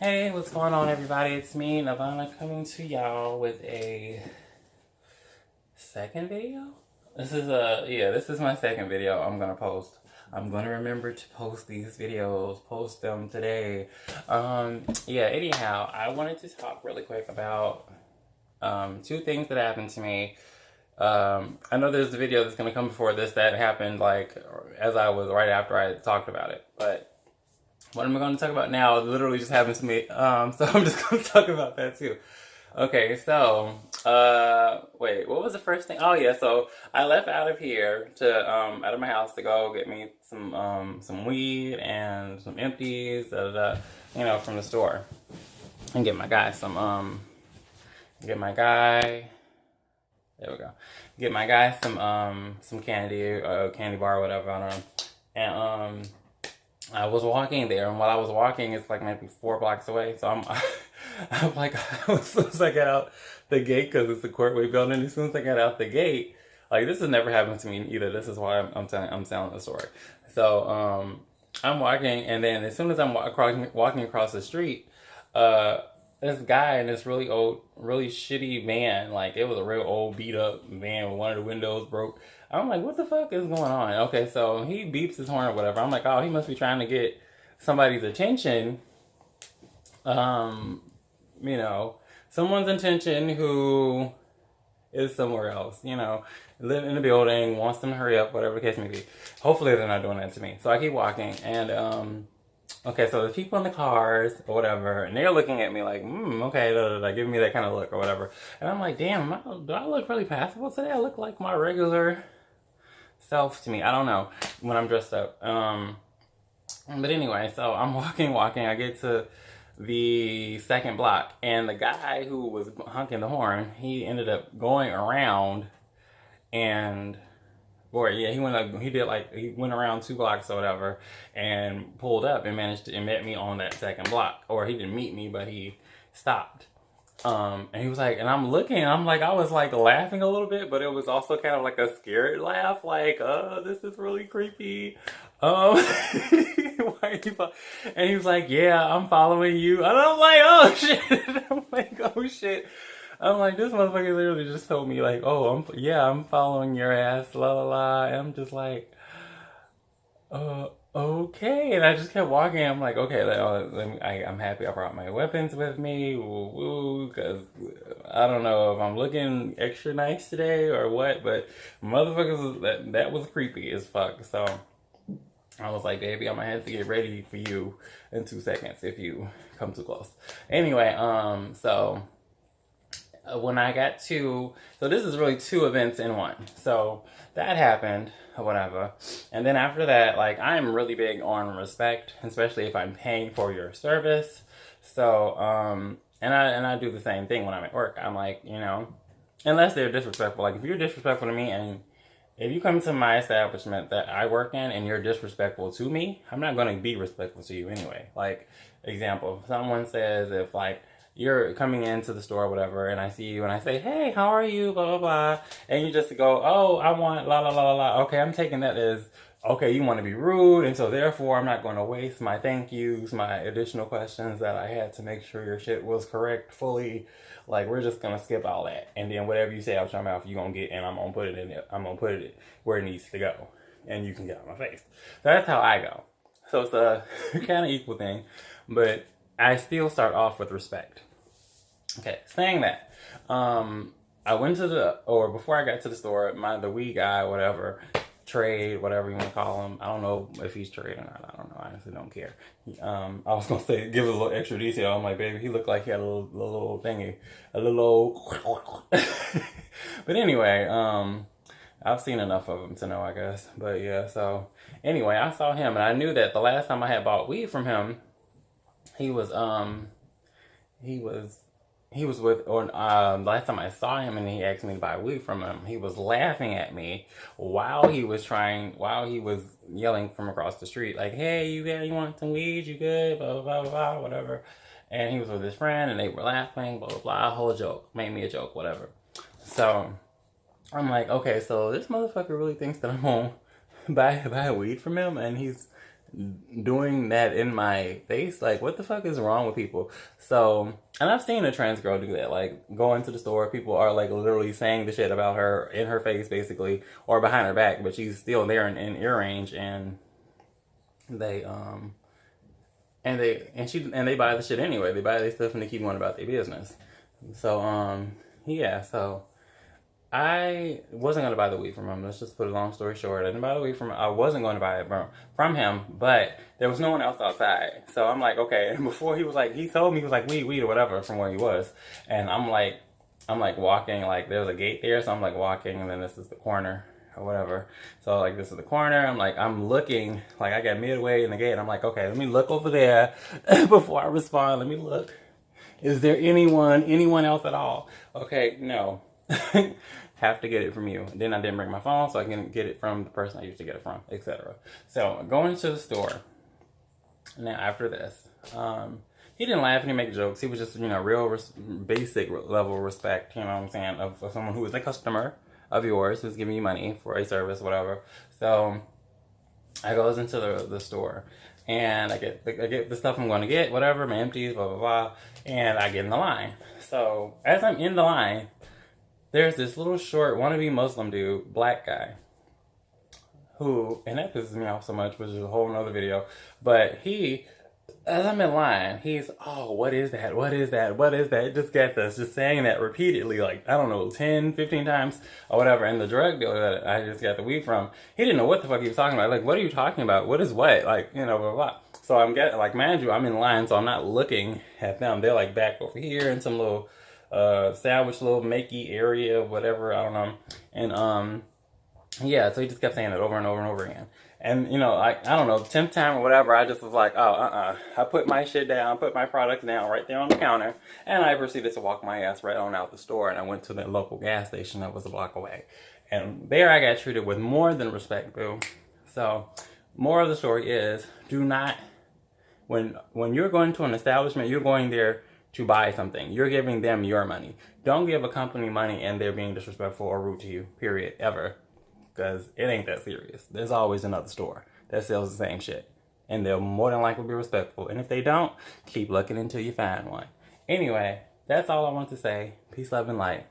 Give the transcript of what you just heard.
Hey, what's going on, everybody? It's me, Nirvana, coming to y'all with a second video. This is my second video I'm gonna post. I'm gonna remember to post these videos, post them today. Anyhow, I wanted to talk really quick about two things that happened to me. I know there's a video that's gonna come before this that happened like as I was right after I talked about it, but what am I going to talk about now? It literally just happened to me. So I'm just going to talk about that too. Okay, so, wait, what was the first thing? Oh yeah, so I left out of here out of my house to go get me some weed and some empties, from the store. And get my guy there we go. Get my guy some candy, candy bar or whatever, I don't know. And, I was walking there, and while I was walking, it's like maybe 4 blocks away. So I'm like, as soon as I get out the gate, because it's the Courtway building, as soon as I get out the gate, like this has never happened to me either. This is why I'm telling the story. So I'm walking, and then as soon as I'm walking across the street, this guy in this really old, really shitty van, like it was a real old beat up van with one of the windows broke. I'm like, what the fuck is going on? Okay, so he beeps his horn or whatever. I'm like, oh, he must be trying to get somebody's attention. Someone's attention who is somewhere else, live in the building, wants them to hurry up, whatever the case may be. Hopefully they're not doing that to me. So I keep walking, and okay, so there's people in the cars or whatever, and they're looking at me like, okay, giving me that kind of look or whatever. And I'm like, damn, do I look really passable today? I look like my regular self to me. I don't know when I'm dressed up. But anyway, so I'm walking. I get to the second block, and the guy who was honking the horn, he ended up going around and... he went around 2 blocks or whatever and pulled up and met me on that second block. Or he didn't meet me, but he stopped. And he was like, and I'm looking, I was like laughing a little bit, but it was also kind of like a scared laugh, like, this is really creepy. And he was like, yeah, I'm following you. And I'm like, oh shit. I'm like, this motherfucker literally just told me, like, oh, I'm following your ass, la la la. And I'm just like, okay. And I just kept walking. I'm like, okay, I'm happy I brought my weapons with me, because I don't know if I'm looking extra nice today or what, but motherfuckers, that was creepy as fuck. So I was like, baby, I'm gonna have to get ready for you in 2 seconds if you come too close. Anyway, when I got to, so this is really 2 events in one. So that happened, or whatever. And then after that, like, I'm really big on respect, especially if I'm paying for your service. So, and I do the same thing when I'm at work. I'm like, unless they're disrespectful. Like, if you're disrespectful to me, and if you come to my establishment that I work in and you're disrespectful to me, I'm not going to be respectful to you anyway. Like, example, if someone says, if like, you're coming into the store or whatever, and I see you and I say, hey, how are you, blah, blah, blah, and you just go, oh, I want la, la, la, la, la. Okay, I'm taking that as, okay, you want to be rude, and so therefore I'm not going to waste my thank yous, my additional questions that I had to make sure your shit was correct fully. Like, we're just going to skip all that, and then whatever you say out your mouth, you're going to get, and I'm going to put it in there. I'm going to put it where it needs to go, and you can get out of my face. So that's how I go. So it's a kind of equal thing, but I still start off with respect. Okay, saying that, I went to before I got to the store, the weed guy, whatever, trade, whatever you want to call him. I don't know if he's trade or not. I don't know. I honestly don't care. I was going to say, give it a little extra detail. I'm like, baby, he looked like he had a little thingy, a little But anyway, I've seen enough of him to know, I guess. But yeah, so anyway, I saw him, and I knew that the last time I had bought weed from him, he was with, or last time I saw him and he asked me to buy weed from him, he was laughing at me while he was yelling from across the street, like, hey, you want some weed, you good, blah, blah, blah, blah, whatever. And he was with his friend, and they were laughing, blah, blah, blah, a whole joke, made me a joke, whatever. So I'm like, okay, so this motherfucker really thinks that I'm gonna buy weed from him, and he's doing that in my face. Like, what the fuck is wrong with people? So, and I've seen a trans girl do that. Like, go into the store, people are like literally saying the shit about her in her face, basically, or behind her back, but she's still there in ear range, and they they buy the shit anyway. They buy their stuff and they keep going about their business. So yeah, so I wasn't going to buy the weed from him. Let's just put a long story short. I didn't buy the weed from him. I wasn't going to buy it from him, but there was no one else outside. So I'm like, okay. And before he was like, he told me, he was like, weed or whatever from where he was. And I'm like walking, like there was a gate there. So I'm like walking, and then this is the corner or whatever. So like this is the corner. I'm looking, like I got midway in the gate. And I'm like, okay, let me look over there before I respond. Let me look. Is there anyone else at all? Okay, no. Have to get it from you. Then I didn't bring my phone, so I can get it from the person I used to get it from, etc. So going to the store. Now after this, he didn't laugh and he make jokes. He was just, real basic level of respect. You know what I'm saying, of someone who is a customer of yours who's giving you money for a service, whatever. So I goes into the store. And I get the stuff I'm going to get, whatever, my empties, blah, blah, blah. And I get in the line. So as I'm in the line, there's this little short wannabe Muslim dude, black guy, who, and that pisses me off so much, which is a whole nother video, but he, as I'm in line, he's, oh, what is that? What is that? What is that? Just get this, just saying that repeatedly, like, I don't know, 10, 15 times or whatever. And the drug dealer that I just got the weed from, he didn't know what the fuck he was talking about. Like, what are you talking about? What is what? Like, blah, blah, blah. So I'm getting, like, mind you, I'm in line, so I'm not looking at them. They're like back over here in some little sandwich little makey area, whatever, I don't know. And yeah, so he just kept saying it over and over and over again. And I don't know, 10th time or whatever, I just was like, oh, I put my shit down, put my products down right there on the counter, and I proceeded to walk my ass right on out the store, and I went to the local gas station that was a block away. And there I got treated with more than respect, boo. So, moral of the story is, do not, when you're going to an establishment, you're going there to buy something. You're giving them your money. Don't give a company money and they're being disrespectful or rude to you, period, ever. Because it ain't that serious. There's always another store that sells the same shit. And they'll more than likely be respectful. And if they don't, keep looking until you find one. Anyway, that's all I want to say. Peace, love, and light.